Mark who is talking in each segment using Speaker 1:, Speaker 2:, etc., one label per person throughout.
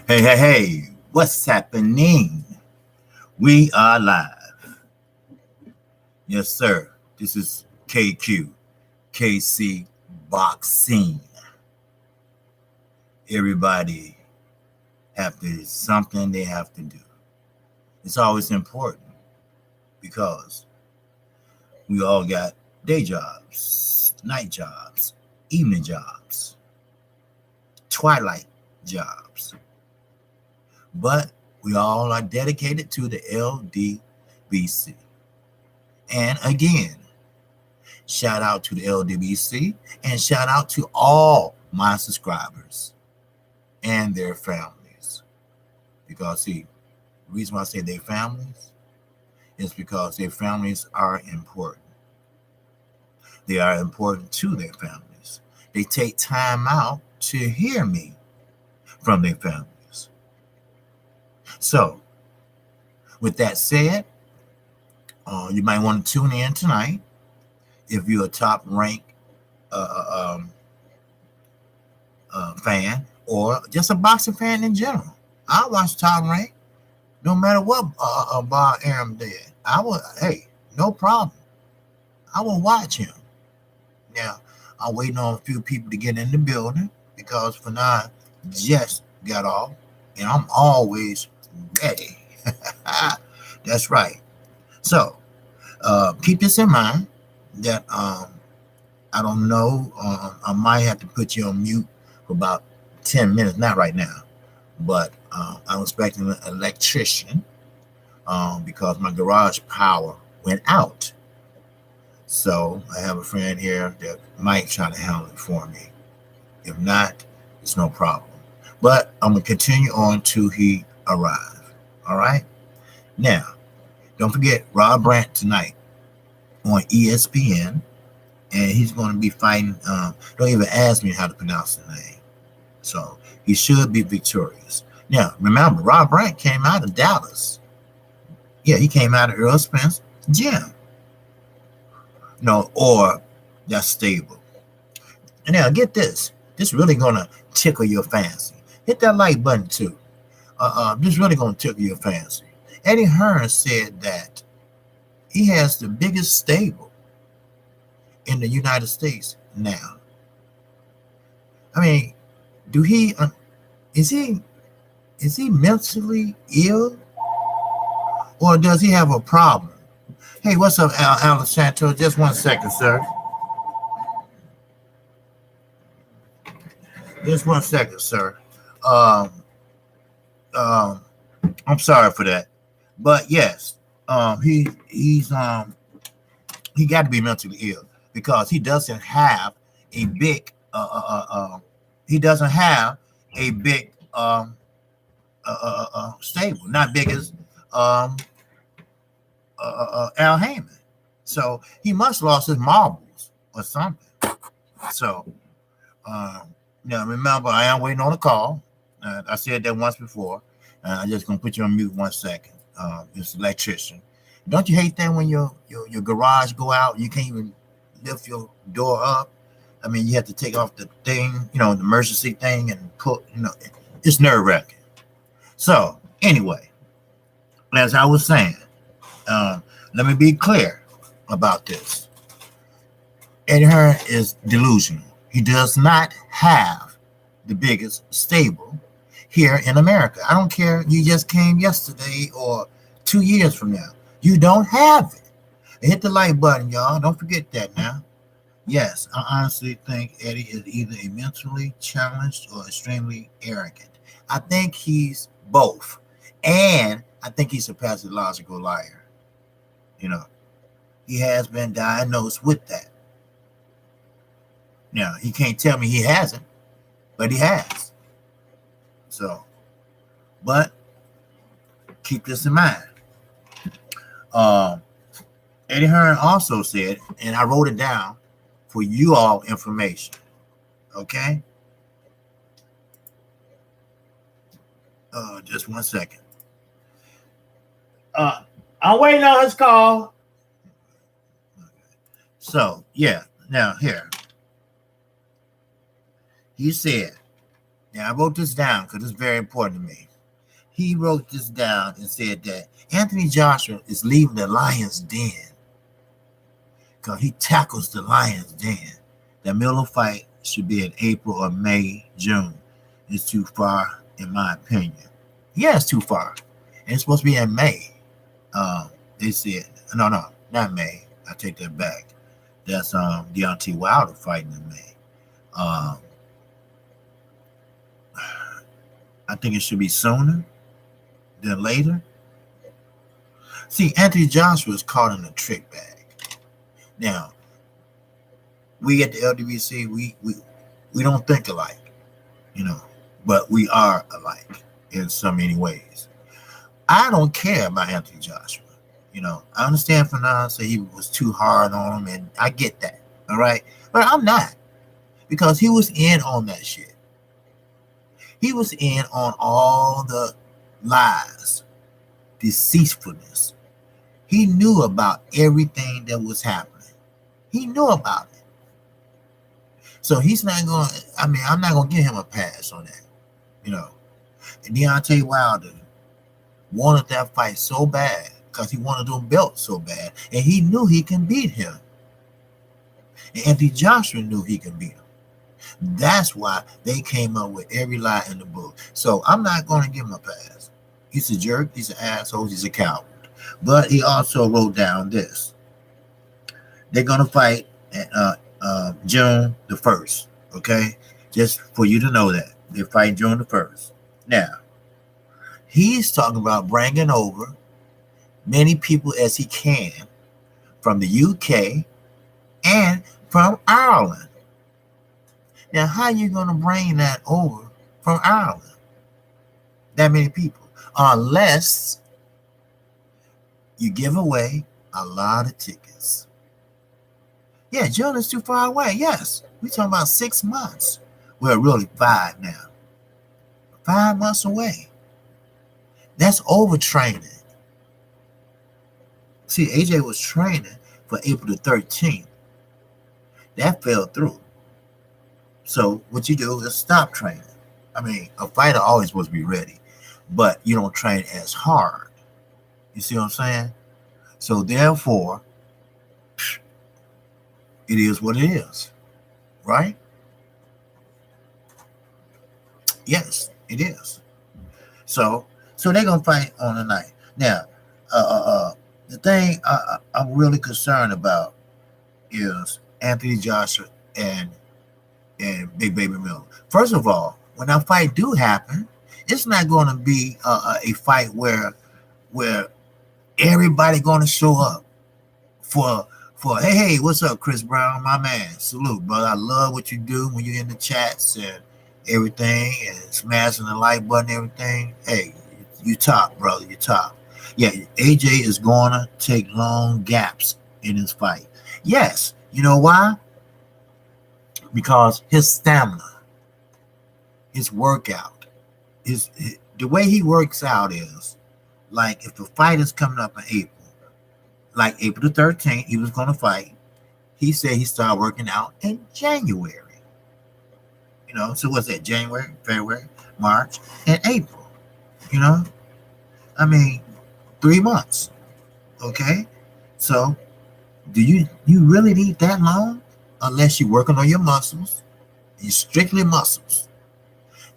Speaker 1: Hey, hey, hey, what's happening? We are live. Yes, sir. This is Kqkc boxing. Everybody have to something they have to do. It's always important because we all got day jobs, night jobs, evening jobs, twilight jobs. But we all are dedicated to the LDBC. And again, shout out to the LDBC and shout out to all my subscribers and their families. Because, see, the reason why I say their families is because their families are important. They are important to their families. They take time out to hear me from their families. So, with that said, you might want to tune in tonight if you're a top ranked fan or just a boxing fan in general. I watch Top Rank no matter what Bob Arum did. Hey, no problem. I will watch him. Now, I'm waiting on a few people to get in the building because for now, I just got off and I'm always ready. That's right. So, keep this in mind that I don't know. I might have to put you on mute for about 10 minutes, not right now, but I'm expecting an electrician because my garage power went out. So I have a friend here that might try to handle it for me. If not, it's no problem. But I'm going to continue on till he arrives. All right? Now, don't forget Rob Brandt tonight on ESPN. And he's going to be fighting. Don't even ask me how to pronounce the name. So he should be victorious. Now, remember, Rob Brandt came out of Dallas. Yeah, he came out of Earl Spence gym. No, or that's stable. And now, get this. This really going to tickle your fancy. Hit that like button, too. This really going to tickle your fancy. Eddie Hearns said that he has the biggest stable in the United States now. I mean, is he mentally ill, or does he have a problem? Hey, what's up, Alan Santos? Just 1 second, sir. Just 1 second, sir. I'm sorry for that, but yes, he got to be mentally ill because he doesn't have a big stable, not big as Al Heyman. So he must lost his marbles or something. So now remember, I am waiting on a call. I said that once before. I'm just gonna put you on mute 1 second. This electrician. Don't you hate that when your garage go out, you can't even lift your door up? I mean, you have to take off the thing, the emergency thing, and put, it's nerve-wracking. So anyway, as I was saying, let me be clear about this. Eddie Hearn is delusional. He does not have the biggest stable here in America. I don't care. You just came yesterday or 2 years from now. You don't have it. Hit the like button, y'all. Don't forget that now. Yes, I honestly think Eddie is either a mentally challenged or extremely arrogant. I think he's both. And I think he's a pathological liar. He has been diagnosed with that. Now, he can't tell me he hasn't, but he has. So, but keep this in mind. Eddie Hearn also said, and I wrote it down for you all information. Okay? Just 1 second. I'm waiting on his call. So, yeah. Now, here. He said, Now, I wrote this down because it's very important to me. He wrote this down and said that Anthony Joshua is leaving the lion's den because he tackles the lion's den. The Miller fight should be in April or May, June. It's too far, in my opinion. Yeah, it's too far. And it's supposed to be in May. They said, no, not May. I take that back. That's Deontay Wilder fighting in May. I think it should be sooner than later. See, Anthony Joshua is caught in a trick bag. Now, we at the LWC, we don't think alike, but we are alike in so many ways. I don't care about Anthony Joshua. I understand Fernand said he was too hard on him, and I get that, all right? But I'm not, because he was in on that shit. He was in on all the lies, deceitfulness. He knew about everything that was happening. He knew about it. So he's not going to, I'm not going to give him a pass on that, And Deontay Wilder wanted that fight so bad because he wanted them belts so bad. And he knew he can beat him. And Anthony Joshua knew he can beat him. That's why they came up with every lie in the book. So I'm not going to give him a pass. He's a jerk. He's an asshole. He's a coward. But he also wrote down this. They're going to fight June the 1st. Okay? Just for you to know that. They fight June the 1st. Now, he's talking about bringing over many people as he can from the UK and from Ireland. Now, how are you going to bring that over from Ireland? That many people. Unless you give away a lot of tickets. Yeah, June is too far away. Yes. We're talking about 6 months. Well, really 5 now. 5 months away. That's overtraining. See, AJ was training for April the 13th. That fell through. So what you do is stop training. A fighter always supposed to be ready, but you don't train as hard. You see what I'm saying? So therefore, it is what it is, right? Yes, it is. So they're gonna fight on the night. Now, the thing I'm really concerned about is Anthony Joshua and Big Baby Miller. First of all, when that fight do happen, it's not going to be a fight where everybody going to show up for hey, what's up, Chris Brown, my man, salute, brother. I love what you do when you're in the chats and everything and smashing the like button, everything. Hey, you top, brother, you top. Yeah, AJ is going to take long gaps in his fight. Yes, you know why? Because his stamina, his workout, the way he works out is like if the fight is coming up in April, like April the 13th, he was going to fight. He said he started working out in January. So what's that? January, February, March, and April. 3 months. Okay? So do you really need that long? Unless you're working on your muscles, you're strictly muscles.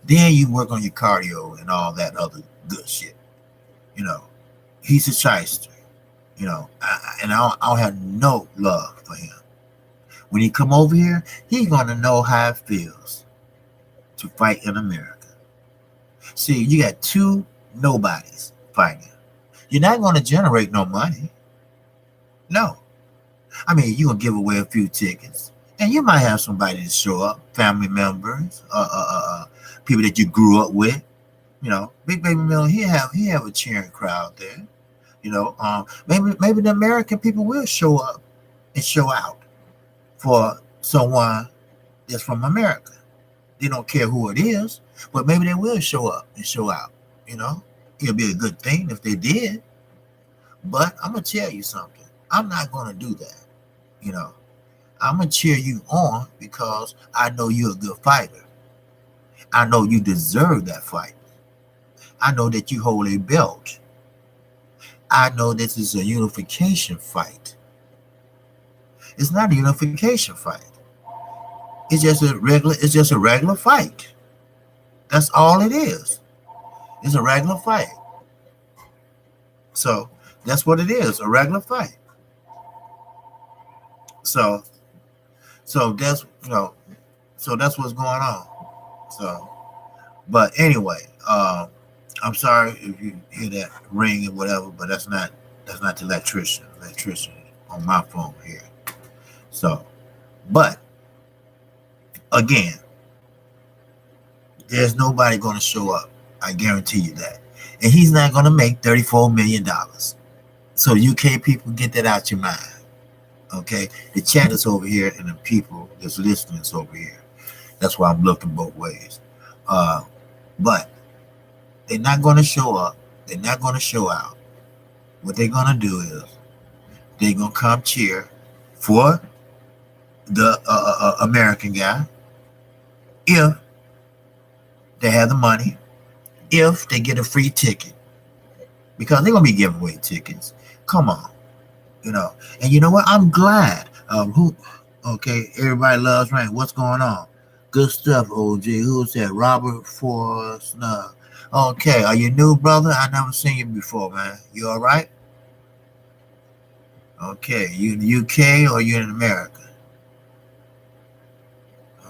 Speaker 1: Then you work on your cardio and all that other good shit. He's a shyster. I don't have no love for him. When he come over here, he's gonna know how it feels to fight in America. See, you got 2 nobodies fighting. You're not gonna generate no money. No. You're gonna give away a few tickets. And you might have somebody to show up, family members, people that you grew up with. Big Baby Miller, he have a cheering crowd there. Maybe the American people will show up and show out for someone that's from America. They don't care who it is, but maybe they will show up and show out. It'll be a good thing if they did. But I'm gonna tell you something. I'm not gonna do that. I'm going to cheer you on because I know you're a good fighter. I know you deserve that fight. I know that you hold a belt. I know this is a unification fight. It's not a unification fight. It's just a regular fight. That's all it is. It's a regular fight. So that's what it is, a regular fight. So that's so that's what's going on. So but anyway, I'm sorry if you hear that ring or whatever, but that's not the electrician. Electrician on my phone here. So, but again, there's nobody going to show up. I guarantee you that. And he's not going to make $34 million. So UK people, get that out your mind. Okay? The chat is over here and the people that's listening is over here. That's why I'm looking both ways. But they're not going to show up. They're not going to show out. What they're going to do is they're going to come cheer for the American guy if they have the money, if they get a free ticket, because they're going to be giving away tickets. Come on. And you know what? I'm glad. Okay, everybody loves rain. What's going on? Good stuff, OG. Who's that? Robert Forsnug. Okay, are you new, brother? I never seen you before, man. You all right? Okay, you in the UK or you in America?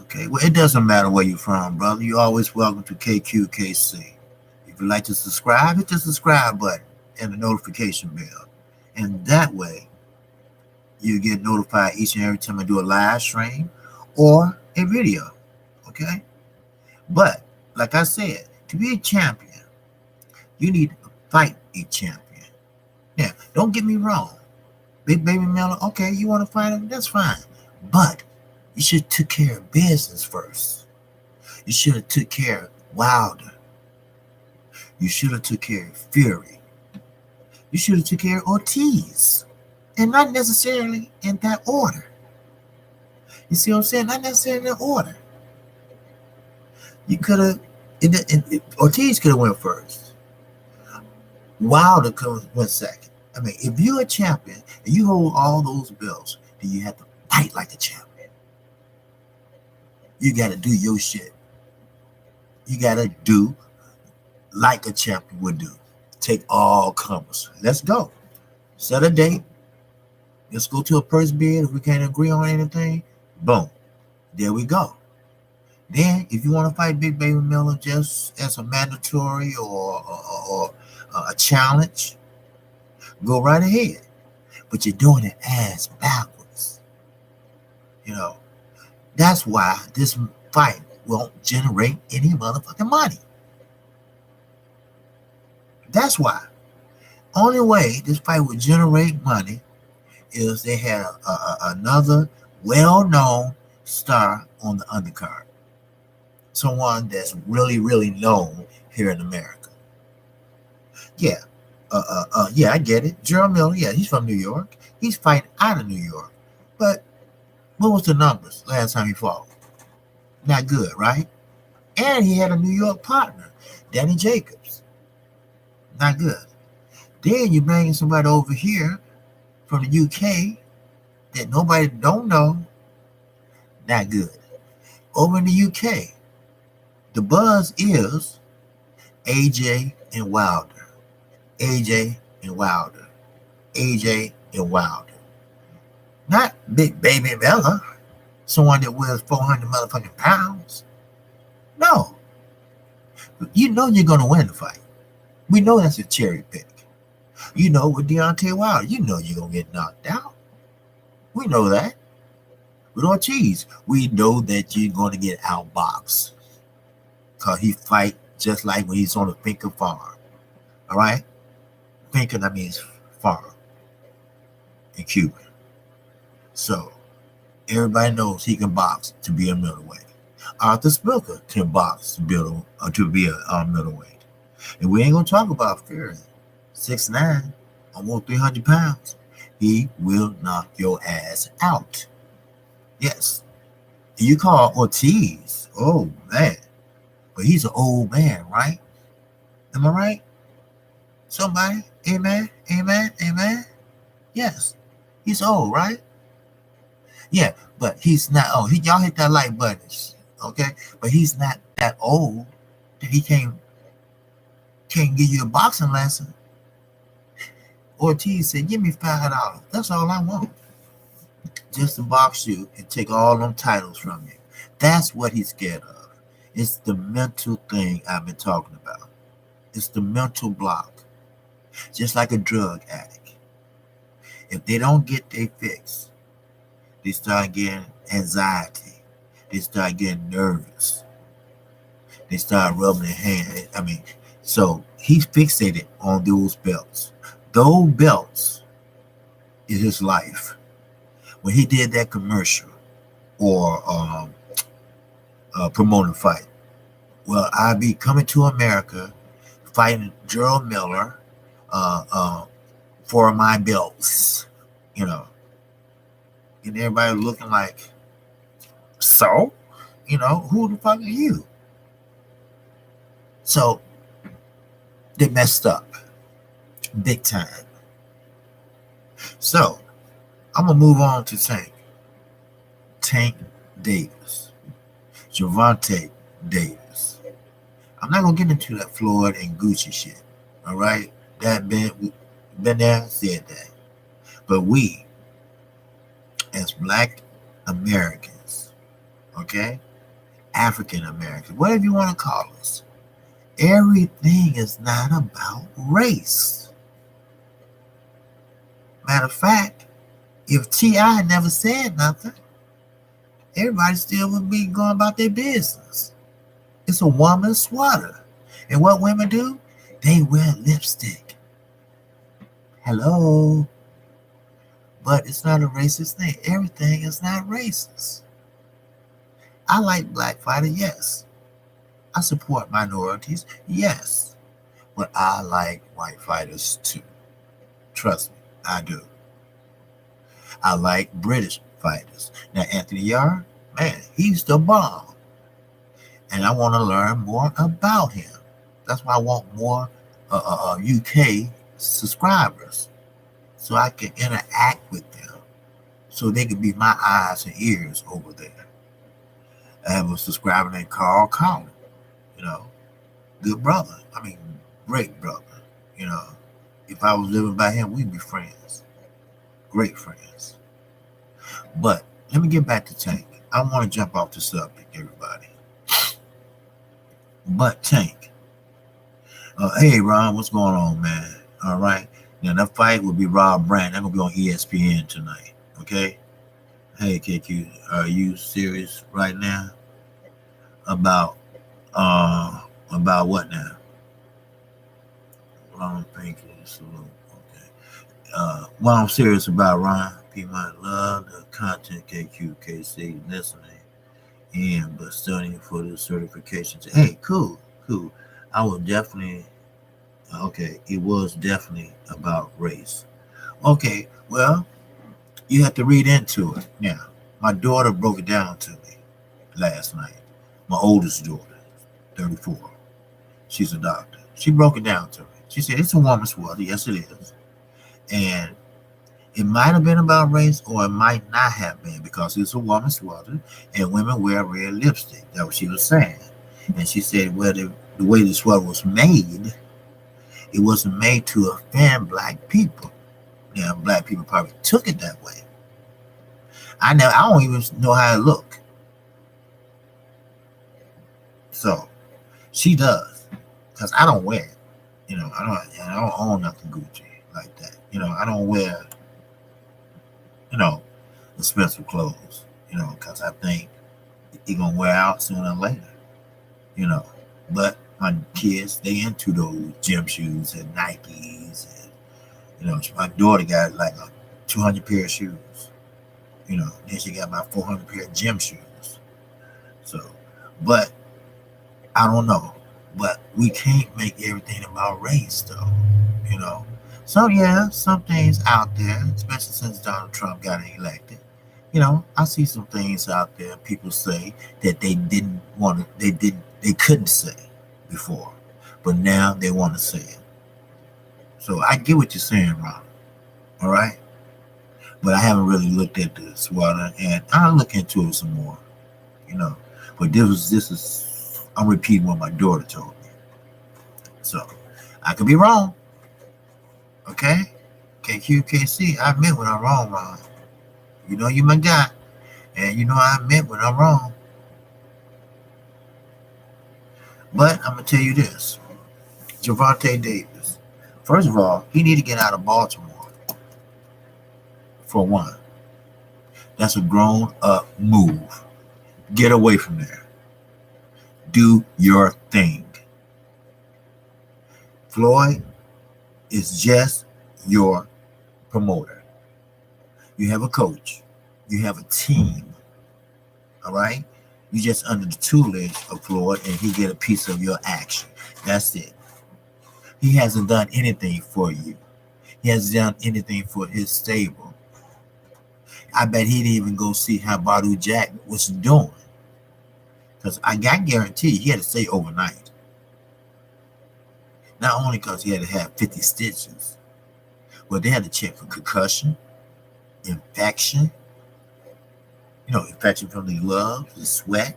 Speaker 1: Okay, well, it doesn't matter where you're from, brother. You're always welcome to Kqkc. If you'd like to subscribe, hit the subscribe button and the notification bell. And that way, you get notified each and every time I do a live stream or a video. Okay? But, like I said, to be a champion, you need to fight a champion. Now, don't get me wrong. Big Baby Miller, okay, you want to fight him? That's fine. But you should have took care of business first. You should have took care of Wilder. You should have took care of Fury. You should have took care of Ortiz. And not necessarily in that order. You see what I'm saying? Not necessarily in that order. You could have, Ortiz could have went first. Wilder could have went second. I mean, if you're a champion and you hold all those belts, then you have to fight like a champion. You got to do your shit. You got to do like a champion would do. Take all comers. Let's go. Set a date. Let's go to a first bid. If we can't agree on anything, boom. There we go. Then, if you want to fight Big Baby Miller just as a mandatory or a challenge, go right ahead. But you're doing it ass backwards. That's why this fight won't generate any motherfucking money. That's why. Only way this fight would generate money is they had another well-known star on the undercard. Someone that's really, really known here in America. Yeah. Yeah, I get it. Gerald Miller, yeah, he's from New York. He's fighting out of New York. But what was the numbers last time he fought? Not good, right? And he had a New York partner, Danny Jacobs. Not good. Then you're bringing somebody over here from the UK that nobody don't know. Not good. Over in the UK, the buzz is AJ and Wilder. AJ and Wilder. AJ and Wilder. Not Big Baby Miller, someone that weighs 400 motherfucking pounds. No. You know you're going to win the fight. We know that's a cherry pick. You know with Deontay Wilder, you know you're going to get knocked out. We know that. With Ortiz, we know that you're going to get outboxed. Because he fight just like when he's on the Finca farm. All right? Finca, that means farm in Cuba. So, everybody knows he can box to be a middleweight. Arthur Spilker can box to be a middleweight. And we ain't going to talk about Fury. 6'9", almost 300 pounds. He will knock your ass out. Yes. You call Ortiz, oh man, But he's an old man, right? Am I right? Somebody? Amen? Amen? Amen? Yes. He's old, right? Yeah, but he's not. Oh, y'all hit that like button, okay? But he's not that old that he can't give you a boxing lesson. Ortiz said, "Give me $5. That's all I want, just to box you and take all them titles from you." That's what he's scared of. It's the mental thing I've been talking about. It's the mental block, just like a drug addict. If they don't get their fix, they start getting anxiety. They start getting nervous. They start rubbing their hands. So he's fixated on those belts. Those belts is his life. When he did that commercial or promoting fight, well, I'll be coming to America, fighting Gerald Miller for my belts, and everybody looking like, so, who the fuck are you? So they messed up big time. So I'm gonna move on to Tank Davis, Gervonta Davis. I'm not gonna get into that Floyd and Gucci shit. All right, that been there, said that. But we, as Black Americans, okay, African Americans, whatever you want to call us, everything is not about race. Matter of fact, if T.I. never said nothing, everybody still would be going about their business. It's a woman's sweater. And what women do? They wear lipstick. Hello. But it's not a racist thing. Everything is not racist. I like black fighters, yes. I support minorities, yes. But I like white fighters too. Trust me, I do. I like British fighters. Now, Anthony Yarde, man, he's the bomb. And I want to learn more about him. That's why I want more UK subscribers, so I can interact with them, so they can be my eyes and ears over there. I have a subscriber named Carl Collins, good brother. Great brother. If I was living by him, we'd be friends. Great friends. But let me get back to Tank. I want to jump off the subject, everybody. But Tank. Hey, Ron, what's going on, man? All right. Now, that fight will be Rob Brand. That's going to be on ESPN tonight. Okay? Hey, KQ, are you serious right now? About what now? Ron, thank you. Salute. Okay. What I'm serious about, Ron, people might love the content Kqkc listening but studying for the certifications. Hey, cool. I will definitely, it was definitely about race. Okay, well, you have to read into it. Now, my daughter broke it down to me last night. My oldest daughter, 34. She's a doctor. She broke it down to me. She said, it's a woman's sweater. Yes, it is. And it might have been about race, or it might not have been, because it's a woman's sweater and women wear red lipstick. That's what she was saying. And she said, well, the way the sweater was made, it wasn't made to offend black people. Now, black people probably took it that way. I don't even know how it looked. So she does, because I don't wear it. I don't own nothing Gucci like that. I don't wear, expensive clothes, because I think it's going to wear out sooner or later, But my kids, they into those gym shoes and Nikes. And, my daughter got like a 200 pair of shoes. Then she got about 400 pair of gym shoes. So, but I don't know. But we can't make everything about race, though, So, yeah, some things out there, especially since Donald Trump got elected, I see some things out there. People say that they didn't they couldn't say before, but now they want to say it. So I get what you're saying, Ron. All right, but I haven't really looked at this water, and I'll look into it some more. You know, but this is I'm repeating what my daughter told me. So I could be wrong. Okay, Kqkc, I admit when I'm wrong, Ron. You know you my guy, and you know I admit when I'm wrong. But I'm gonna tell you this, Gervonta Davis. First of all, he need to get out of Baltimore. For one, that's a grown up move. Get away from there. Do your thing. Floyd is just your promoter. You have a coach. You have a team. All right? You just under the tutelage of Floyd, and he get a piece of your action. That's it. He hasn't done anything for you. He hasn't done anything for his stable. I bet he didn't even go see how Badu Jack was doing. Because I guarantee he had to stay overnight. Not only because he had to have 50 stitches, but they had to check for concussion, infection, infection from the gloves, the sweat,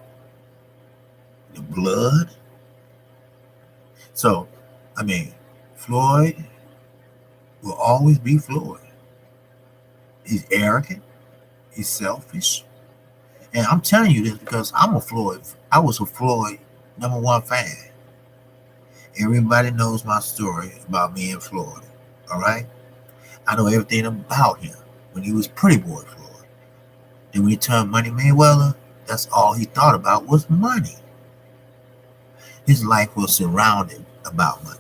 Speaker 1: the blood. So, Floyd will always be Floyd. He's arrogant. He's selfish. And I'm telling you this because I was a Floyd #1 fan. Everybody knows my story about me and Floyd. All right? I know everything about him when he was Pretty Boy Floyd. Then when he turned Money Mayweather, that's all he thought about was money. His life was surrounded about money.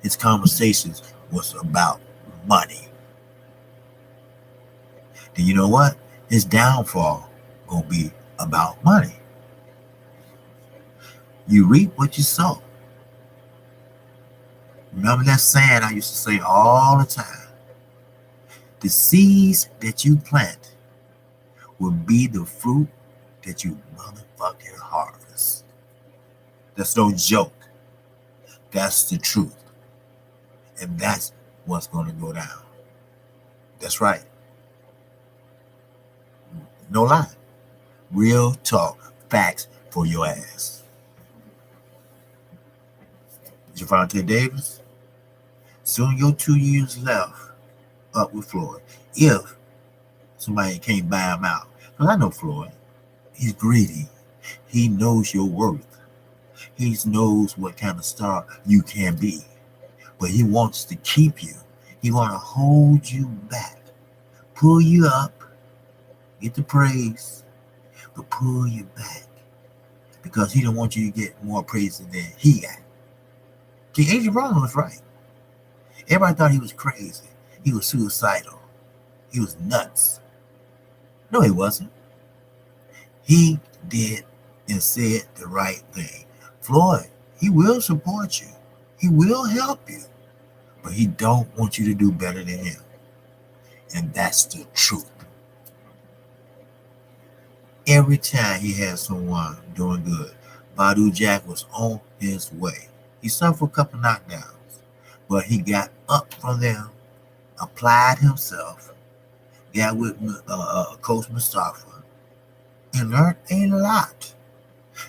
Speaker 1: His conversations was about money. Then you know what? His downfall gonna be about money. You reap what you sow. Remember that saying I used to say all the time? The seeds that you plant will be the fruit that you motherfucking harvest. That's no joke. That's the truth. And that's what's going to go down. That's right. No lie. Real talk. Facts for your ass. Gervonta Davis, soon your 2 years left up with Floyd. If somebody can't buy him out. Because I know Floyd. He's greedy. He knows your worth. He knows what kind of star you can be. But he wants to keep you. He wants to hold you back. Pull you up. Get the praise. But pull you back. Because he don't want you to get more praise than he got. See, Agent Brown was right. Everybody thought he was crazy. He was suicidal. He was nuts. No, he wasn't. He did and said the right thing. Floyd, he will support you. He will help you. But he don't want you to do better than him. And that's the truth. Every time he had someone doing good, Badu Jack was on his way. He suffered a couple knockdowns, but he got up from them, applied himself, got with Coach Mustafa, and learned a lot.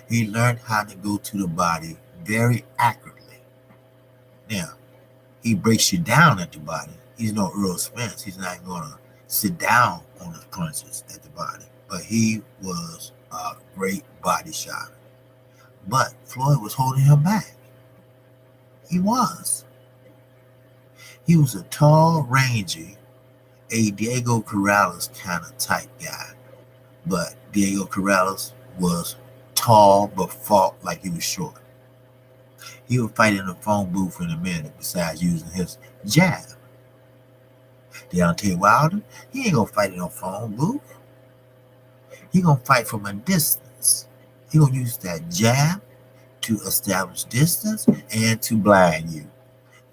Speaker 1: He learned how to go to the body very accurately. Now, he breaks you down at the body. He's no Earl Spence. He's not going to sit down on his punches at the body. But he was a great body shot. But Floyd was holding him back. He was. He was a tall, rangy, a Diego Corrales kind of type guy. But Diego Corrales was tall but fought like he was short. He would fight in a phone booth in a minute besides using his jab. Deontay Wilder, he ain't gonna fight in no phone booth. He gonna fight from a distance. He gonna use that jab to establish distance and to blind you.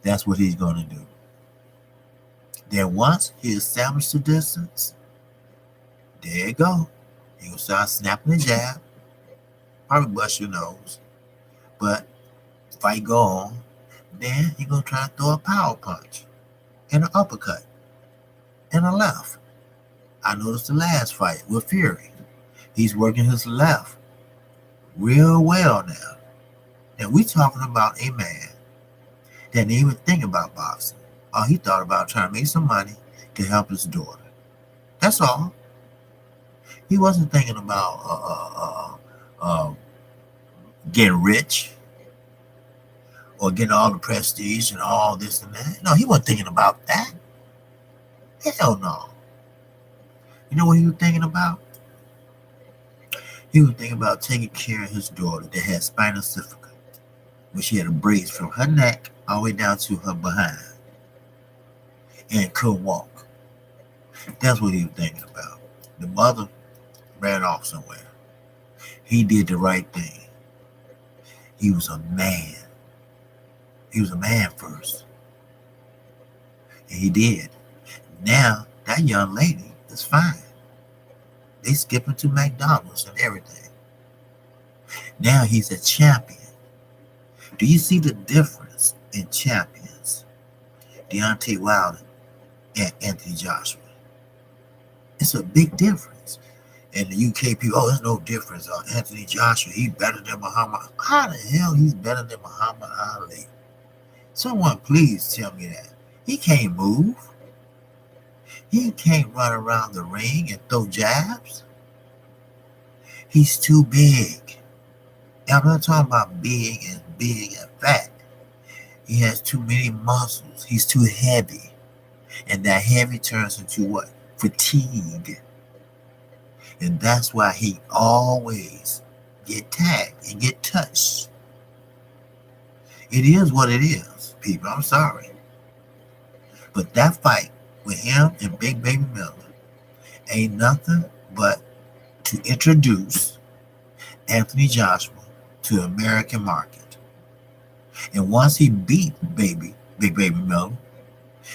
Speaker 1: That's what he's gonna do. Then once he established the distance, there you go. He gonna start snapping the jab, probably bust your nose. But fight go on, then he gonna try to throw a power punch and an uppercut and a left. I noticed the last fight with Fury. He's working his left real well now. And we talking about a man that didn't even think about boxing. All he thought about trying to make some money to help his daughter. That's all. He wasn't thinking about getting rich or getting all the prestige and all this and that. No, he wasn't thinking about that. Hell no. You know what he was thinking about? He was thinking about taking care of his daughter that had spinal bifida, where she had a brace from her neck all the way down to her behind and couldn't walk. That's what he was thinking about. The mother ran off somewhere. He did the right thing. He was a man. He was a man first. And he did. Now, that young lady is fine. They skipping to McDonald's and everything. Now he's a champion. Do you see the difference in champions? Deontay Wilder and Anthony Joshua. It's a big difference. And the UK people, oh, there's no difference. Anthony Joshua, he's better than Muhammad. How the hell he's better than Muhammad Ali? Someone please tell me that. He can't move. He can't run around the ring and throw jabs. He's too big. And I'm not talking about big and fat. He has too many muscles. He's too heavy. And that heavy turns into what? Fatigue. And that's why he always get tagged and get touched. It is what it is, people. I'm sorry. But that fight with him and Big Baby Miller ain't nothing but to introduce Anthony Joshua to the American market. And once he beat Big Baby Miller,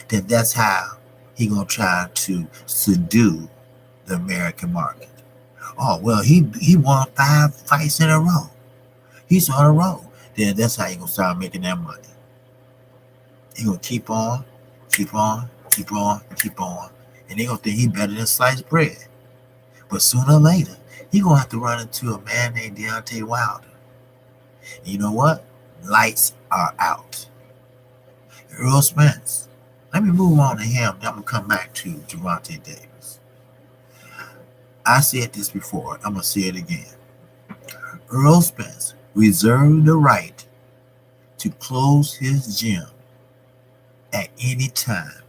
Speaker 1: then that's how he gonna try to subdue the American market. Oh, well, he won 5 fights in a row. He's on a roll. Then that's how he gonna start making that money. He gonna keep on, and they gonna think he better than sliced bread. But sooner or later, he gonna have to run into a man named Deontay Wilder. And you know what? Lights are out. Earl Spence. Let me move on to him. Then I'm gonna come back to Gervonta Davis. I said this before. I'm gonna say it again. Earl Spence reserved the right to close his gym at any time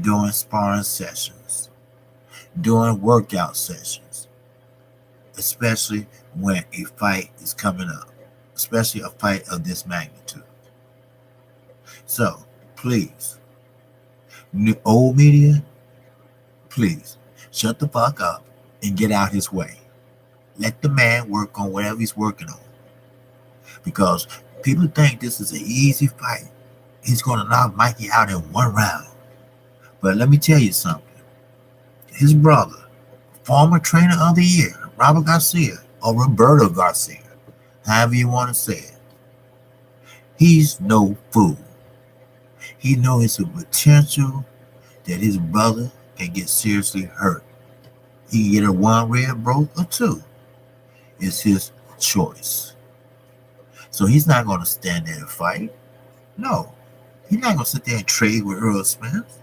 Speaker 1: during sparring sessions, during workout sessions, especially when a fight is coming up, especially a fight of this magnitude. So, please, old media, please, shut the fuck up and get out his way. Let the man work on whatever he's working on. Because people think this is an easy fight. He's going to knock Mikey out in 1 round. But let me tell you something. His brother, former trainer of the year, Robert Garcia, or Roberto Garcia, however you want to say it, he's no fool. He knows it's a potential that his brother can get seriously hurt. He can get a 1 red broke or 2. It's his choice. So he's not going to stand there and fight. No. He's not going to sit there and trade with Earl Spence.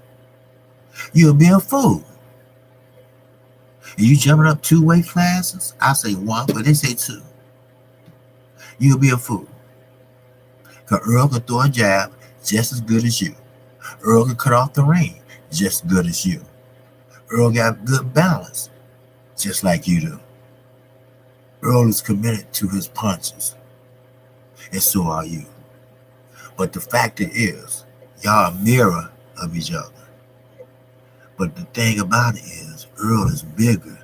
Speaker 1: You'll be a fool. And you jumping up 2 weight classes? I say 1, but they say 2. You'll be a fool. Because Earl can throw a jab just as good as you. Earl can cut off the ring just as good as you. Earl got good balance just like you do. Earl is committed to his punches. And so are you. But the fact is, y'all a mirror of each other. But the thing about it is, Earl is bigger,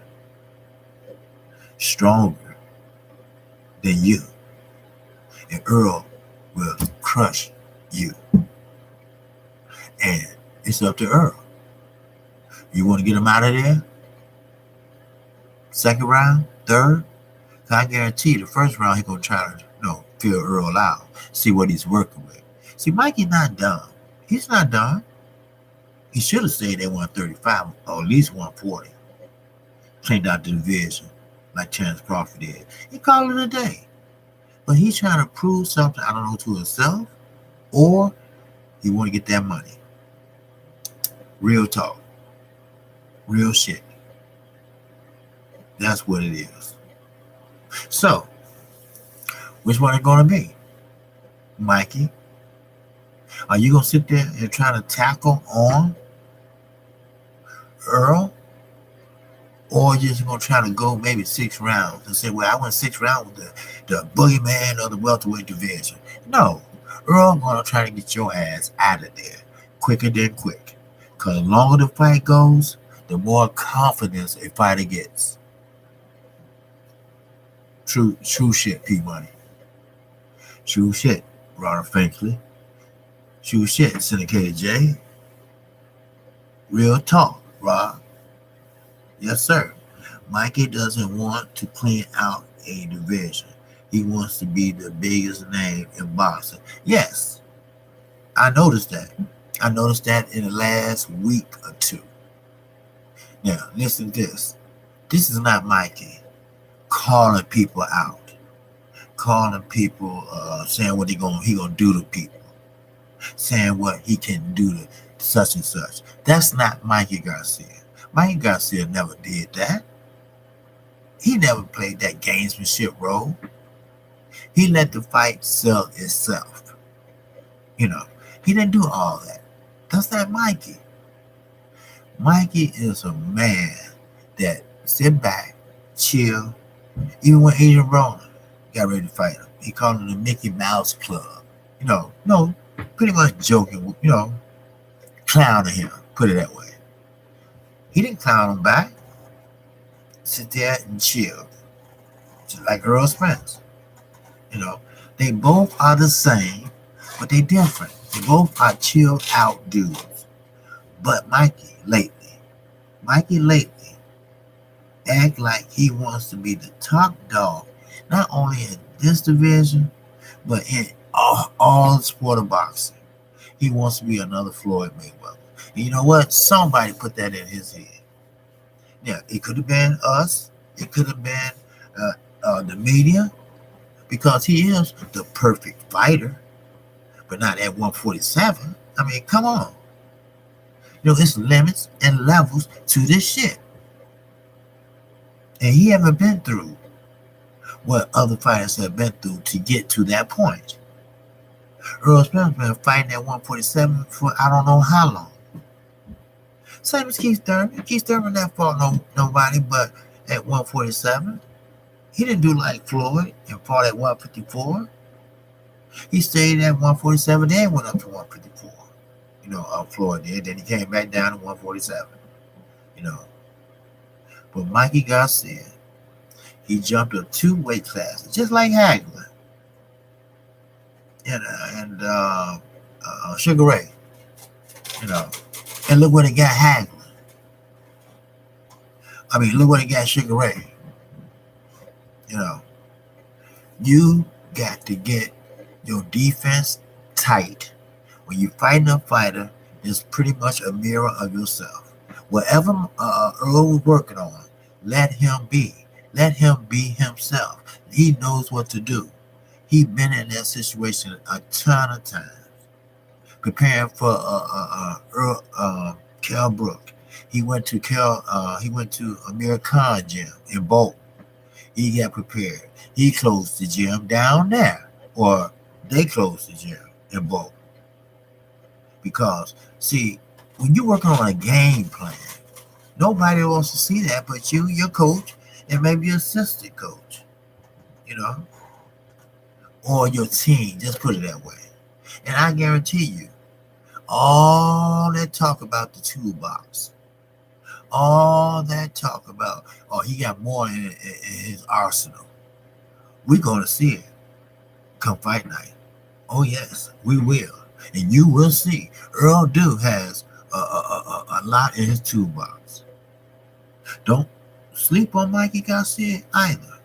Speaker 1: stronger than you. And Earl will crush you. And it's up to Earl. You want to get him out of there? 2nd round? 3rd? I guarantee the 1st round he's going to try to, feel Earl out, see what he's working with. See, Mikey's not dumb. He's not dumb. He should have stayed at 135 or at least 140. Cleaned out the division like Terrence Crawford did. He called it a day. But he's trying to prove something, I don't know, to himself, or he want to get that money. Real talk. Real shit. That's what it is. So, which one are going to be? Mikey? Are you going to sit there and try to tackle on Earl? Or you're just going to try to go maybe 6 rounds and say, well, I went 6 rounds with the boogeyman of the welterweight division. No. Earl going to try to get your ass out of there quicker than quick. Because the longer the fight goes, the more confidence a fighter gets. True shit, P-Money. True shit, Ronald Finkley. True shit, Syndicated J. Real talk, Rob. Yes, sir. Mikey doesn't want to clean out a division. He wants to be the biggest name in boxing. Yes, I noticed that. I noticed that in the last week or two. Now, listen to this. This is not Mikey calling people out, calling people, saying what he gonna do to people, saying what he can do to such and such. That's not Mikey Garcia. Mikey Garcia never did that. He never played that gamesmanship role. He let the fight sell itself. You know, he didn't do all that. That's not Mikey. Mikey is a man that sit back, chill. Even when Adrian Broner got ready to fight him, he called him the Mickey Mouse Club. No, pretty much joking, clowning him, put it that way. He didn't clown him back. Sit there and chill. Just like Earl Spence. They both are the same, but they different. They both are chilled out dudes. But Mikey lately act like he wants to be the top dog, not only in this division, but in all sport of boxing. He wants to be another Floyd Mayweather. And you know what? Somebody put that in his head. Yeah, it could have been us. It could have been the media, because he is the perfect fighter, but not at 147. I mean, come on. It's limits and levels to this shit. And he haven't been through what other fighters have been through to get to that point. Earl Spence been fighting at 147 for I don't know how long. Same as Keith Thurman. Keith Thurman never fought nobody but at 147. He didn't do like Floyd and fought at 154. He stayed at 147, then went up to 154. Floyd did. Then he came back down to 147. But Mikey Garcia, he jumped up 2 weight classes, just like Hagler and Sugar Ray. And look what it got Hagler. I mean, look what it got Sugar Ray. You got to get your defense tight. When you're fighting a fighter, it's pretty much a mirror of yourself. Whatever Earl was working on, let him be. Let him be himself. He knows what to do. He's been in that situation a ton of times. Preparing for Kell Brook. He went to Amir Khan gym in Bolton. He got prepared. He closed the gym down there, or they closed the gym in Bolton. Because, see, when you're working on a game plan, nobody wants to see that but you, your coach, and maybe your assistant coach, or your team. Just put it that way. And I guarantee you, all that talk about the toolbox, all that talk about, he got more in his arsenal, we're going to see it come fight night. Oh, yes, we will. And you will see Earl has a lot in his toolbox. Don't sleep on Mikey Garcia either.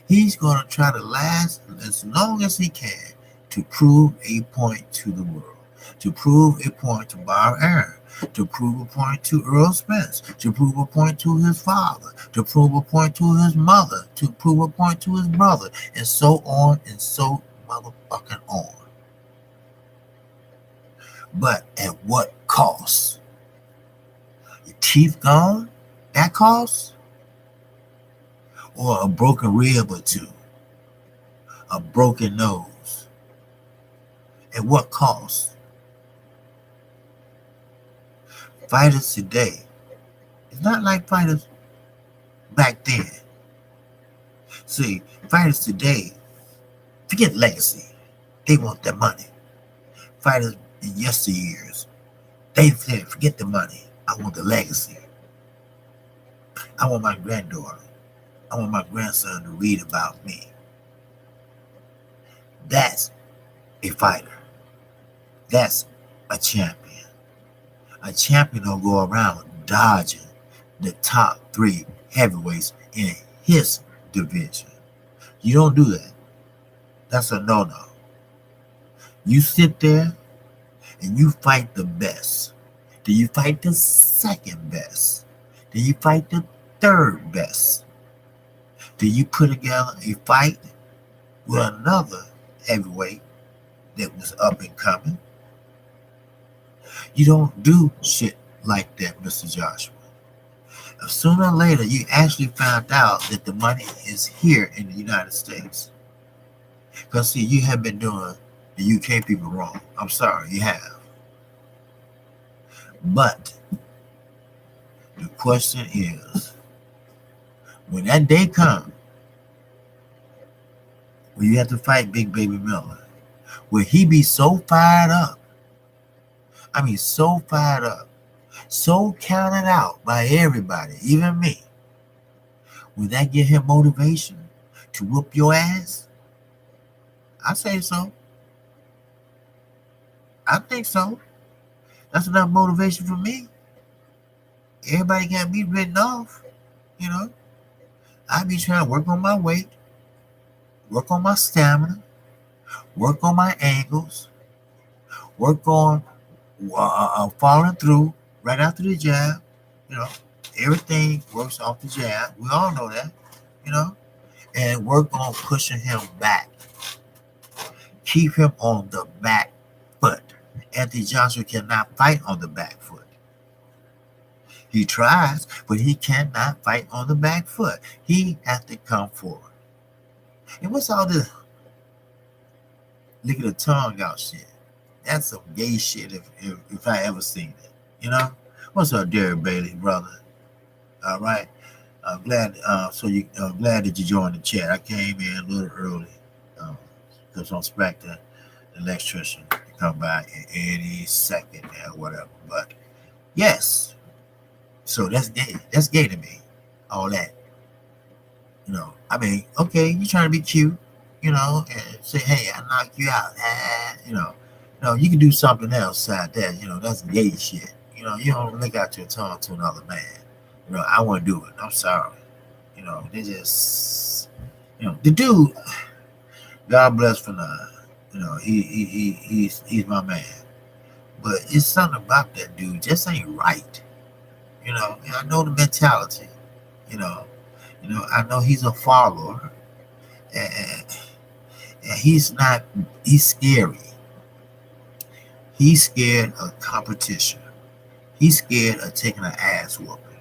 Speaker 1: He's going to try to last as long as he can to prove a point to the world, to prove a point to Bob Aaron, to prove a point to Earl Spence, to prove a point to his father, to prove a point to his mother, to prove a point to his brother, and so on and so motherfucking on. But at what cost? Your teeth gone? That cost? Or a broken rib or two? A broken nose? At what cost? Fighters today, it's not like fighters back then. See, fighters today, forget legacy. They want their money. Fighters in yesteryears, they said, forget the money. I want the legacy. I want my granddaughter. I want my grandson to read about me. That's a fighter. That's a champion. A champion don't go around dodging the top 3 heavyweights in his division. You don't do that. That's a no-no. You sit there and you fight the best. Then you fight the second best. Then you fight the third best. Then you put together a fight with another heavyweight that was up and coming. You don't do shit like that, Mr. Joshua. Sooner or later, you actually found out that the money is here in the United States. Because, see, you have been doing the UK people wrong. I'm sorry, you have. But the question is, when that day comes, when you have to fight Big Baby Miller, will he be so fired up? I mean, so fired up, so counted out by everybody, even me. Will that give him motivation to whoop your ass? I say so. I think so. That's enough motivation for me. Everybody got me written off, you know. I be trying to work on my weight, work on my stamina, work on my angles, work on following through right after the jab. You know, everything works off the jab. We all know that, you know, and work on pushing him back. Keep him on the back foot. Anthony Joshua cannot fight on the back foot. He tries, but he cannot fight on the back foot. He has to come forward. And what's all this lick the tongue out shit? That's some gay shit if I ever seen it. You know? What's up, Derek Bailey, brother? All right. I'm glad glad that you joined the chat. I came in a little early because I'm expecting the electrician to come by in any second or whatever. But yes. So that's gay. That's gay to me. All that. You know, I mean, okay, you're trying to be cute, you know, and say, hey, I knock you out. You know, no, you can do something else side that, you know, that's gay shit. You know, you don't lick out your tongue to another man. You know, I wouldn't do it. I'm sorry. You know, they just, you know, the dude, God bless for now. You know, he's my man. But it's something about that dude just ain't right. You know, I know the mentality. You know, I know he's a follower, and he's not. He's scary. He's scared of competition. He's scared of taking an ass whooping.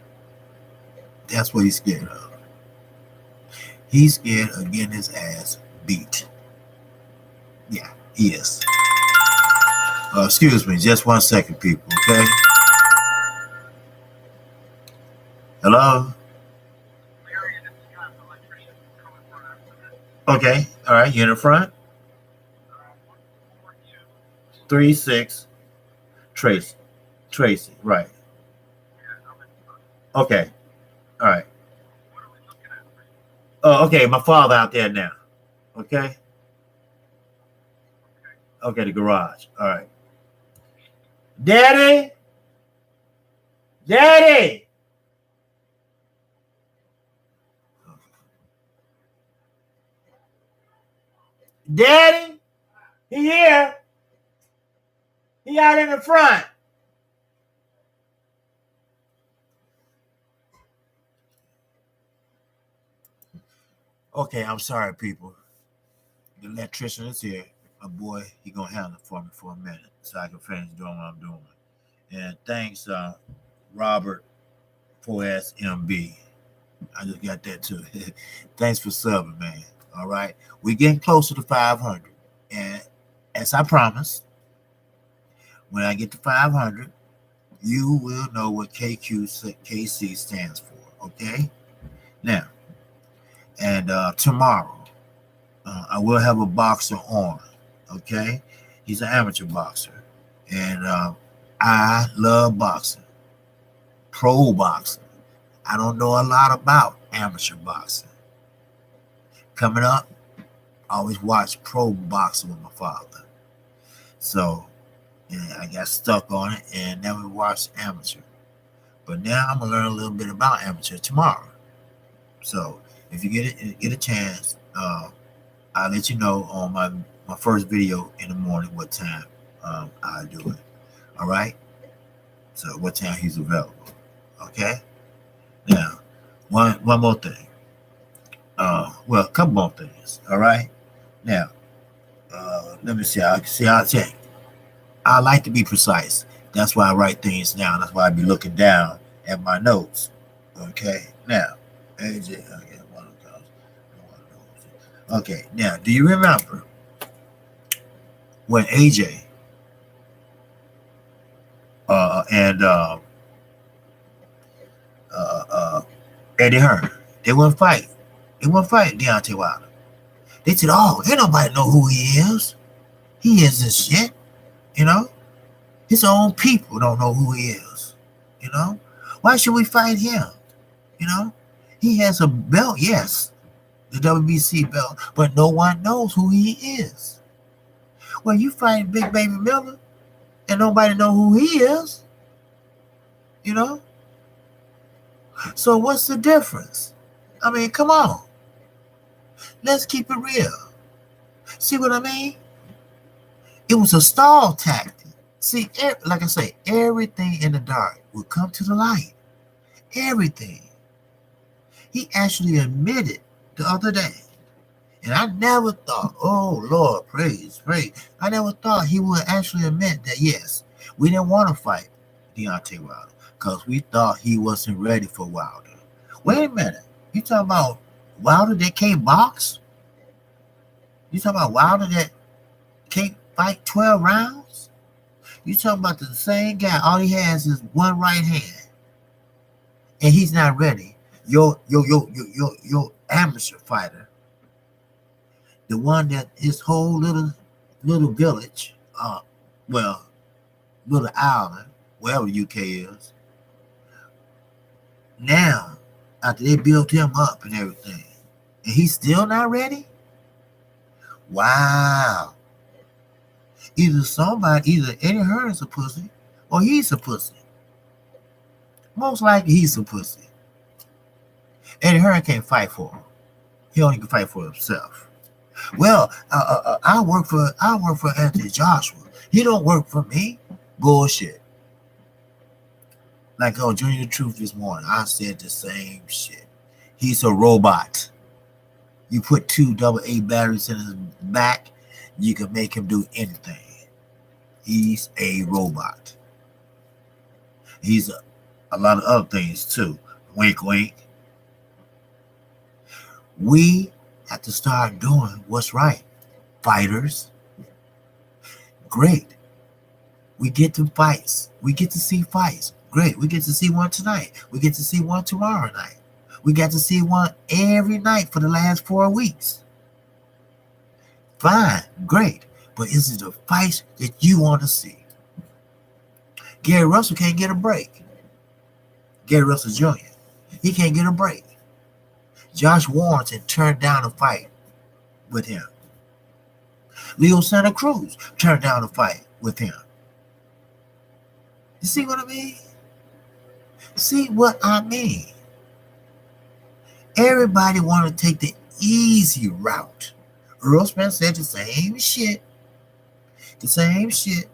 Speaker 1: That's what he's scared of. He's scared of getting his ass beat. Yeah, he is. Excuse me, just 1 second, people. Okay. Hello. Okay, all right, you in the front? 36 Tracy, right. Okay, all right. Oh, okay, my father out there now. Okay? Okay, the garage. All right. Daddy! Daddy, he here. He out in the front. Okay, I'm sorry, people. The electrician is here. My boy, he gonna handle it for me for a minute so I can finish doing what I'm doing. And thanks, Robert 4SMB. I just got that too. Thanks for subbing, man. All right, we getting closer to 500, and as I promised, when I get to 500, you will know what Kqkc stands for. Okay, now and tomorrow. I will have a boxer on. Okay, he's an amateur boxer, and I love boxing, pro boxing. I don't know a lot about amateur boxing. Coming up, I always watch pro boxing with my father, so I got stuck on it and never watched amateur. But now I'm gonna learn a little bit about amateur tomorrow. So if you get a chance, I'll let you know on my first video in the morning what time I do it. All right. So what time he's available. Okay. Now, one more thing. Well, a couple more things. All right. Now, let me see. I'll check. I like to be precise. That's why I write things down. That's why I be looking down at my notes. Okay. Now, AJ. Okay, now, do you remember when AJ and Eddie Hearn, they wouldn't fight. They wouldn't fight Deontay Wilder. They said, oh, ain't nobody know who he is. He isn't shit, you know? His own people don't know who he is, you know? Why should we fight him, you know? He has a belt, yes. The WBC belt, but no one knows who he is. Well, you fight Big Baby Miller, and nobody know who he is, you know? So what's the difference? I mean, come on. Let's keep it real. See what I mean? It was a stall tactic. See, like I say, everything in the dark will come to the light. Everything. He actually admitted the other day. And I never thought, oh, Lord, praise. I never thought he would actually admit that, yes, we didn't want to fight Deontay Wilder because we thought he wasn't ready for Wilder. Wait a minute. You talking about Wilder that can't box? You talking about Wilder that can't fight 12 rounds? You talking about the same guy, all he has is one right hand. And he's not ready. Your amateur fighter, the one that his whole little village, little island, wherever the UK is, now after they built him up and everything, and he's still not ready. Wow. Either Eddie Hearns a pussy, or he's a pussy. Most likely he's a pussy. Eddie Hearn can't fight for him. He only can fight for himself. Well, I work for Anthony Joshua. He don't work for me. Bullshit. Like Junior the Truth this morning, I said the same shit. He's a robot. You put 2 AA batteries in his back, you can make him do anything. He's a robot. He's a lot of other things too. Wink, wink. We have to start doing what's right. Fighters. Great. We get to fights. We get to see fights. Great. We get to see one tonight. We get to see one tomorrow night. We got to see one every night for the last 4 weeks. Fine. Great. But is it the fights that you want to see? Gary Russell can't get a break. Gary Russell Jr. He can't get a break. Josh Warrington turned down a fight with him. Leo Santa Cruz turned down a fight with him. You see what I mean? See what I mean? Everybody want to take the easy route Earl Spence said the same shit. The same shit.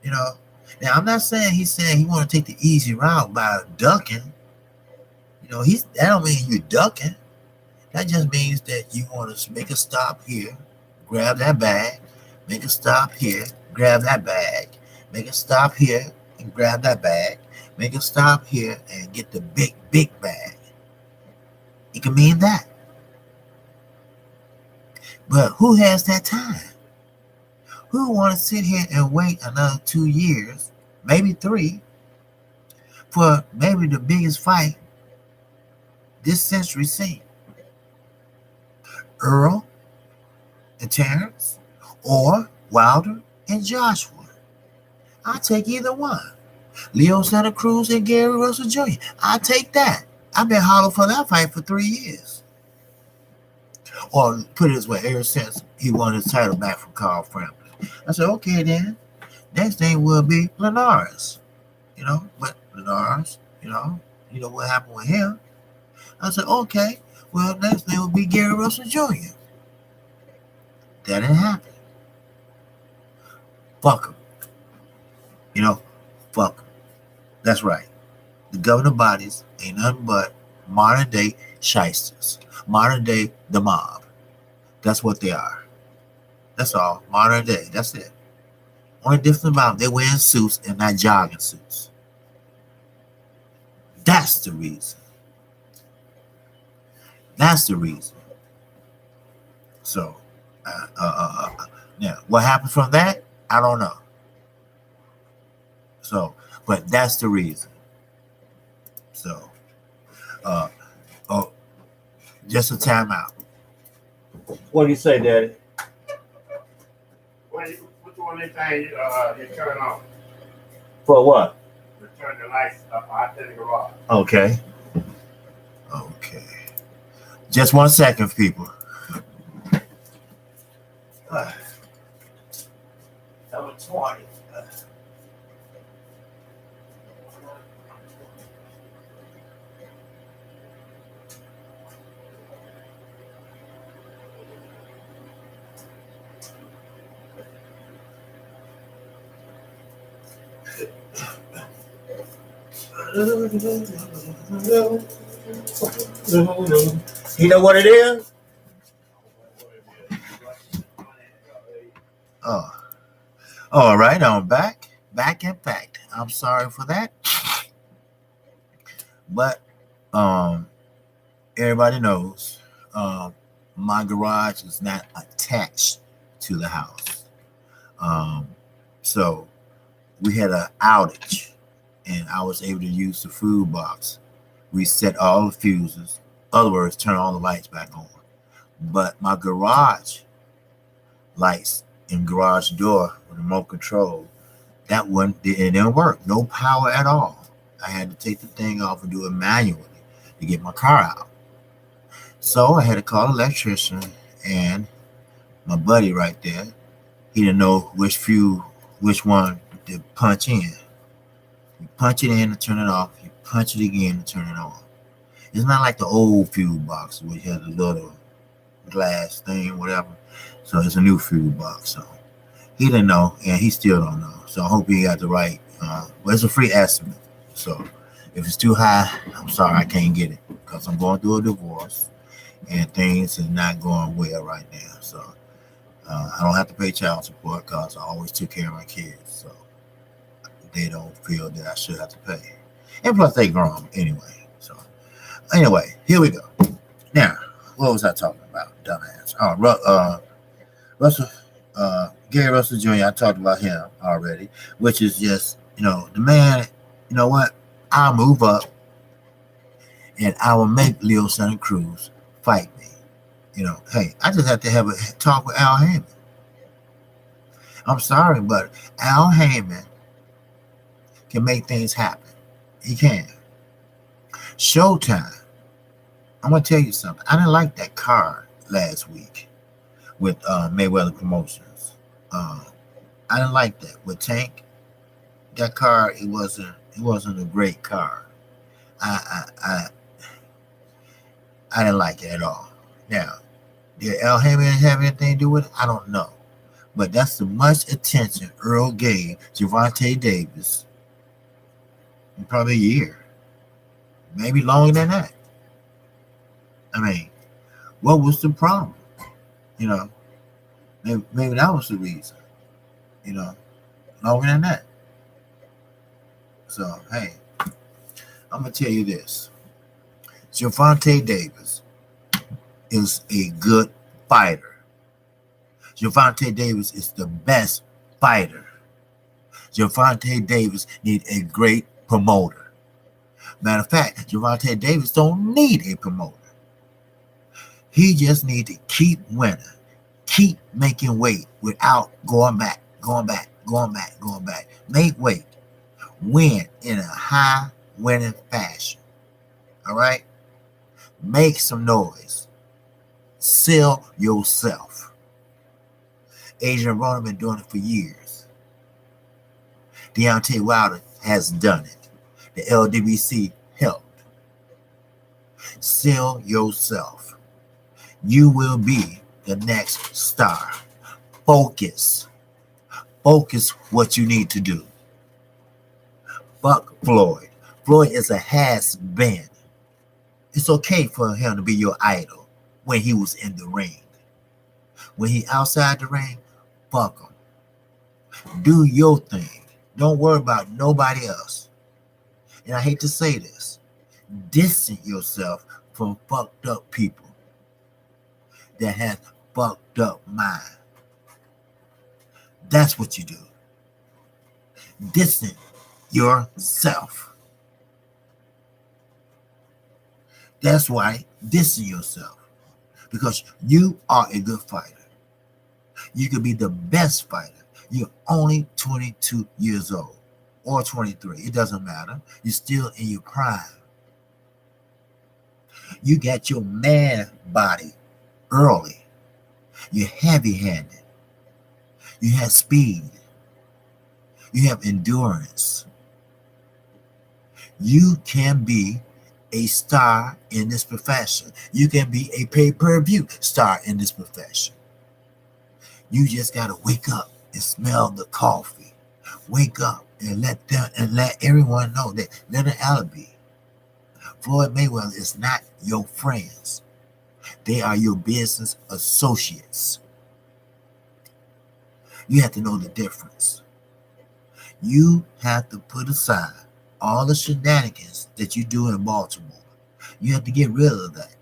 Speaker 1: You know. Now I'm not saying he's saying he want to take the easy route by ducking. You know, that don't mean you're ducking. That just means that you want to make a stop here, grab that bag, make a stop here, grab that bag, make a stop here and grab that bag, make a stop here and get the big bag. It can mean that. But who has that time? Who want to sit here and wait another 2 years, maybe 3, for maybe the biggest fight this century seen? Earl and Terrence, or Wilder and Joshua? I'll take either one. Leo Santa Cruz and Gary Russell Jr. I'll take that. I've been hollering for that fight for 3 years. Or put it this way, ever since he won his title back from Carl Frampton. I said, okay then. Next thing will be Linares. You know, but Linares, you know what happened with him. I said, okay, well, next thing will be Gary Russell Jr. That didn't happen. Fuck him. You know, fuck him. That's right. The governing bodies ain't nothing but modern day shysters. Modern day the mob. That's what they are. That's all. Modern day. That's it. Only difference about them, they wearing suits and not jogging suits. That's the reason. That's the reason. So, now, what happened from that? I don't know. So, but that's the reason. So, just a timeout. What do you say, Daddy?
Speaker 2: Which one they say you turn on?
Speaker 1: For what?
Speaker 2: To turn the lights up out in the garage.
Speaker 1: Okay. Just 1 second, people. Number 20. You know what it is? Oh. All right, I'm back. Back in fact. I'm sorry for that. But everybody knows my garage is not attached to the house. So we had an outage and I was able to use the food box, reset all the fuses, in other words, turn all the lights back on. But my garage lights and garage door with remote control, that one it didn't work. No power at all. I had to take the thing off and do it manually to get my car out. So I had to call an electrician, and my buddy right there, he didn't know which one to punch in. You punch it in to turn it off. You punch it again to turn it on. It's not like the old fuse box where you had a little glass thing, whatever. So it's a new fuse box. So he didn't know, and he still don't know. So I hope he got the right. But it's a free estimate. So if it's too high, I'm sorry, I can't get it because I'm going through a divorce and things is not going well right now. So I don't have to pay child support because I always took care of my kids. So they don't feel that I should have to pay. And plus they grown anyway. So anyway, here we go. Now, what was I talking about? Dumbass. Gary Russell Jr., I talked about him already, which is just, the man, you know what? I'll move up and I will make Leo Santa Cruz fight me. Hey, I just have to have a talk with Al Heyman. I'm sorry, but Al Heyman can make things happen. He can. Showtime. I'm going to tell you something. I didn't like that card last week with Mayweather Promotions. I didn't like that. With Tank, that card, it wasn't a great card. I didn't like it at all. Now, Did Al Hammond have anything to do with it? I don't know. But that's the much attention Earl gave Gervonta Davis in probably a year. Maybe longer than that. I mean, what was the problem? You know, maybe that was the reason. You know, longer than that. So, hey, I'm going to tell you this. Gervonta Davis is a good fighter. Gervonta Davis is the best fighter. Gervonta Davis needs a great promoter. Matter of fact, Gervonta Davis don't need a promoter. He just needs to keep winning, keep making weight without going back. Make weight, win in a high winning fashion. All right? Make some noise. Sell yourself. Adrian Broner been doing it for years. Deontay Wilder has done it. The LWC helped. Sell yourself. You will be the next star. Focus. Focus what you need to do. Fuck Floyd. Floyd is a has-been. It's okay for him to be your idol when he was in the ring. When he outside the ring, fuck him. Do your thing. Don't worry about nobody else. And I hate to say this. Distance yourself from fucked up people that have fucked up mind. That's what you do. Distance yourself. That's why distance yourself. Because you are a good fighter. You could be the best fighter. You're only 22 years old or 23. It doesn't matter. You're still in your prime. You got your man body early. You're heavy-handed. You have speed. You have endurance. You can be a star in this profession. You can be a pay-per-view star in this profession. You just gotta wake up and smell the coffee. Wake up and let everyone know that Leonard Allaby, Floyd Mayweather is not your friends. They are your business associates. You have to know the difference. You have to put aside all the shenanigans that you do in Baltimore. You have to get rid of that.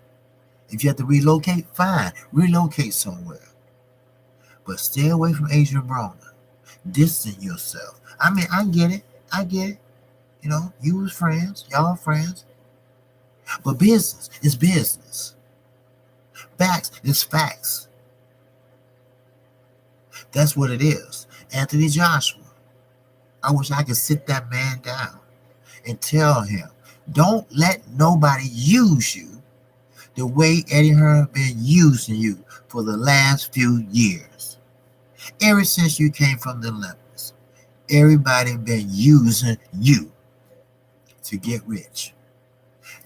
Speaker 1: If you have to relocate, fine. Relocate somewhere. But stay away from Adrian Broner. Distance yourself. I mean, I get it. You know, you was friends. Y'all friends. But business is business. Facts is facts. That's what it is. Anthony Joshua. I wish I could sit that man down and tell him, don't let nobody use you the way Eddie Hearns been using you for the last few years. Ever since you came from the Olympics, everybody been using you to get rich.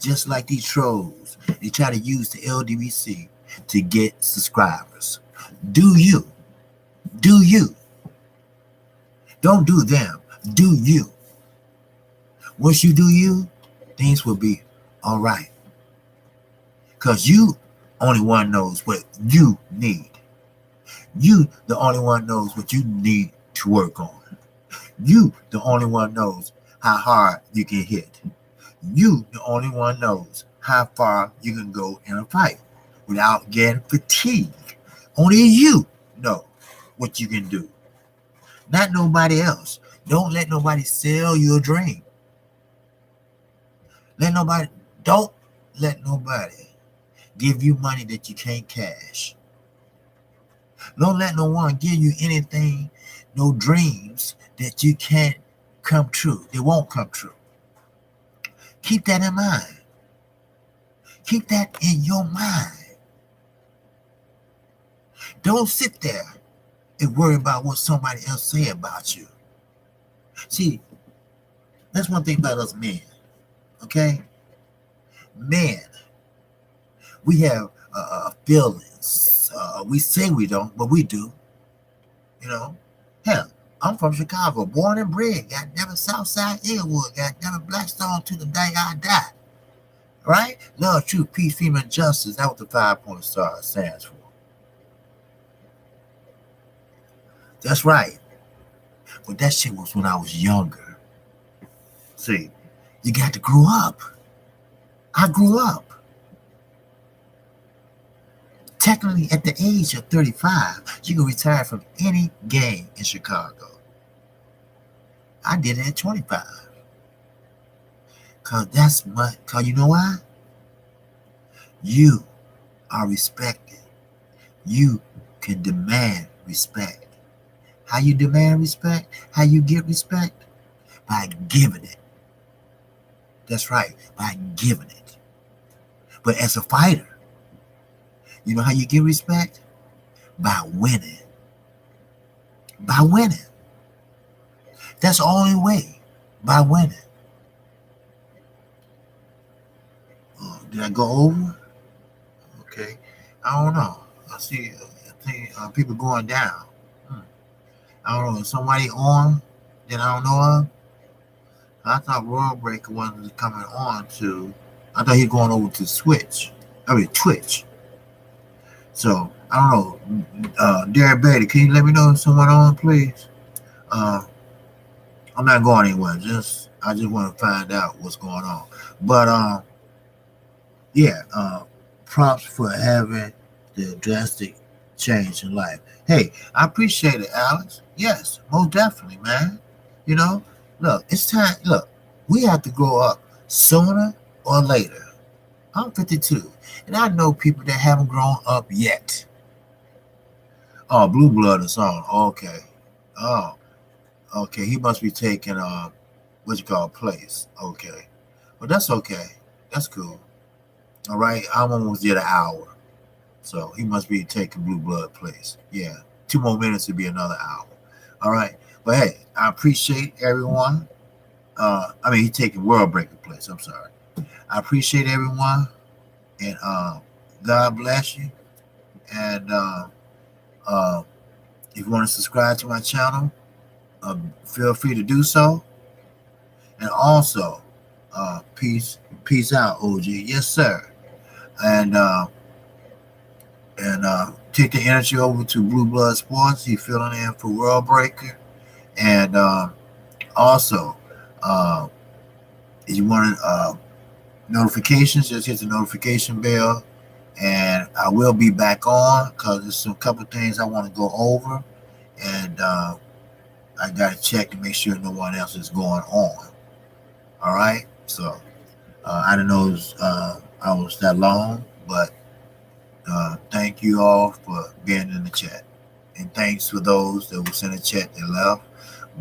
Speaker 1: Just like these trolls, they try to use the LWC to get subscribers. Do you. Do you. Don't do them. Do you. Once you do you, things will be all right. Because you only one knows what you need. You the only one knows what you need to work on. You the only one knows how hard you can hit. You the only one knows how far you can go in a fight without getting fatigued. Only you know what you can do. Not nobody else. Don't let nobody sell your dream. Don't let nobody give you money that you can't cash. Don't let no one give you anything, no dreams that you can't come true. They won't come true. Keep that in mind. Keep that in your mind. Don't sit there and worry about what somebody else say about you. See, that's one thing about us men. Okay? Men, we have feelings, We say we don't, but we do. You know, hell, I'm from Chicago, born and bred. Got never Southside Inglewood. Got never Blackstone to the day I die. Right? Love, truth, peace, freedom, and justice. That's what the 5-point star stands for. That's right. But that shit was when I was younger. See, you got to grow up. I grew up. Technically, at the age of 35, you can retire from any game in Chicago. I did it at 25. Cause you know why? You are respected. You can demand respect. How you demand respect? How you get respect? By giving it. That's right, by giving it. But as a fighter, you know how you get respect? By winning. By winning. That's the only way. By winning. Did I go over? Okay. I don't know. I think people going down. I don't know. Is somebody on that I don't know of? I thought World Breaker was coming on to. I thought he was going over to Twitch. So I don't know. Derek Beatty, can you let me know if someone on, please? I'm not going anywhere. I just want to find out what's going on. But props for having the drastic change in life. Hey, I appreciate it, Alex. Yes, most definitely, man. You know, look, it's time. Look, we have to grow up sooner or later. I'm 52, and I know people that haven't grown up yet. Oh, Blue Blood is on. Okay. Oh, okay. He must be taking what you call place. Okay. Well, that's okay. That's cool. All right. I'm almost at an hour. So he must be taking Blue Blood place. Yeah. 2 more minutes to be another hour. All right. But hey, I appreciate everyone. He's taking World Breaker place. I'm sorry. I appreciate everyone. And God bless you. And if you want to subscribe to my channel, feel free to do so. And also, peace out, OG. Yes, sir. And take the energy over to Blue Blood Sports. He's filling in for World Breaker. And also, if you want notifications, just hit the notification bell. And I will be back on because there's a couple things I want to go over. And I got to check to make sure no one else is going on. All right? So I didn't know I was that long, but thank you all for being in the chat. And thanks for those that was in the chat that left,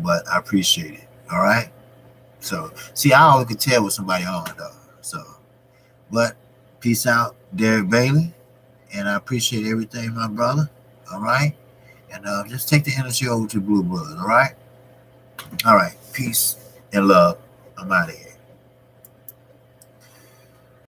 Speaker 1: but I appreciate it. All right? So, see, I always could tell with somebody on, though. So, but peace out, Derek Bailey. And I appreciate everything, my brother. All right? And just take the energy over to Blue Blood. All right? All right. Peace and love. I'm out of here.